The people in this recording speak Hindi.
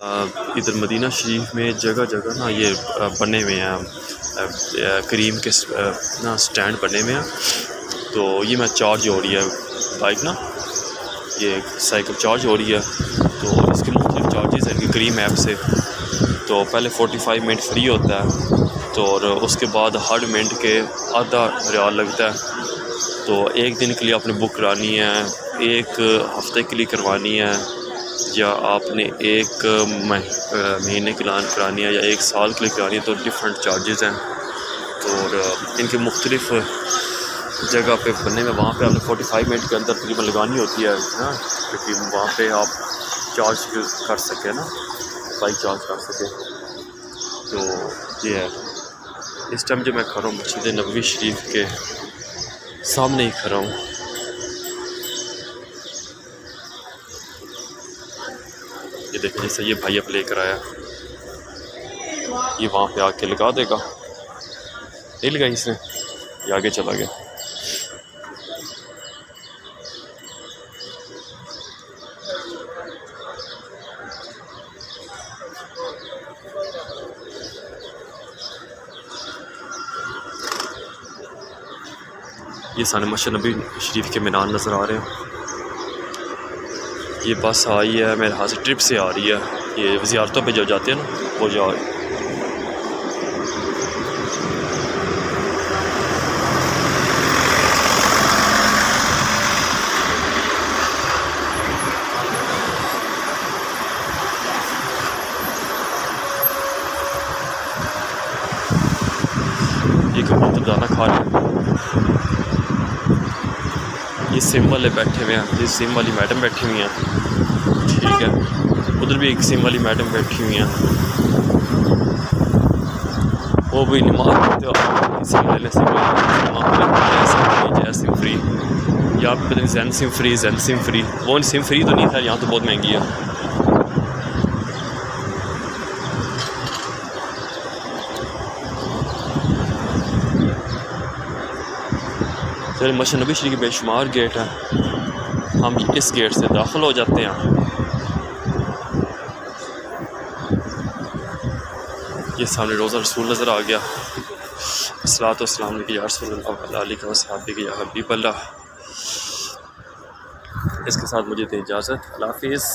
इधर मदीना शरीफ में जगह जगह ना ये बने हुए हैं करीम के ना स्टैंड बने हुए हैं। तो ये मैं चार्ज हो रही है बाइक ना, ये साइकिल चार्ज हो रही है। तो इसके मुख्तलिफ चार्जेस हैं इनके करीम ऐप से। तो पहले 45 मिनट फ्री होता है, तो और उसके बाद हर मिनट के आधा रियाल लगता है। तो एक दिन के लिए आपने बुक करानी है, एक हफ्ते के लिए करवानी है, या आपने एक महीने के लिए करानी है, या एक साल के लिए करानी है, तो डिफरेंट चार्जेस हैं। तो और इनके मुख्तलिफ जगह पे बनने में वहाँ पे आपने 45 मिनट के अंदर तकरीबन लगानी होती है ना, क्योंकि वहाँ पे आप चार्ज कर सकें ना, बाइक चार्ज कर सकें। तो ये है इस टाइम जो मैं खड़ा हूँ मस्जिद नबवी शरीफ के सामने ही खड़ा हूँ। ये देखिए जैसे ये भाई अब लेकर आया, ये वहाँ पे आके लगा देगा, नहीं लगाई इसने, ये आगे चला गया। ये सामने मस्जिद नबी शरीफ के मीनार नज़र आ रहे हैं। ये बस आई है मेरे हाथ से, ट्रिप से आ रही है, ये ज़ियारतों पे जो जाते हैं ना वो जा रही है। ये कबूतर दाना खा रहे हैं। ये सिम वाले बैठे हुए हैं, ये सिम वाली मैडम बैठी हुई हैं, ठीक है। उधर भी एक सिम वाली मैडम बैठी हुई हैं, वो भी नमाज पढ़ते हो सिम लेने से सिम फ्री, या आप पता नहीं जैन सिम फ्री, वो सिम फ्री तो नहीं था, यहाँ तो बहुत महंगी है। चलिए मस्जिद नबी शरीफ के बेशुमार गेट है, हम इस गेट से दाखिल हो जाते हैं। ये सामने रोज़ा रसूल नज़र आ गया। अस्सलातु वस्सलाम या रसूलल्लाह अलैहि वसल्लम या हबीब अल्लाह। इसके साथ मुझे दें इजाज़त, अल्लाह हाफ़िज़।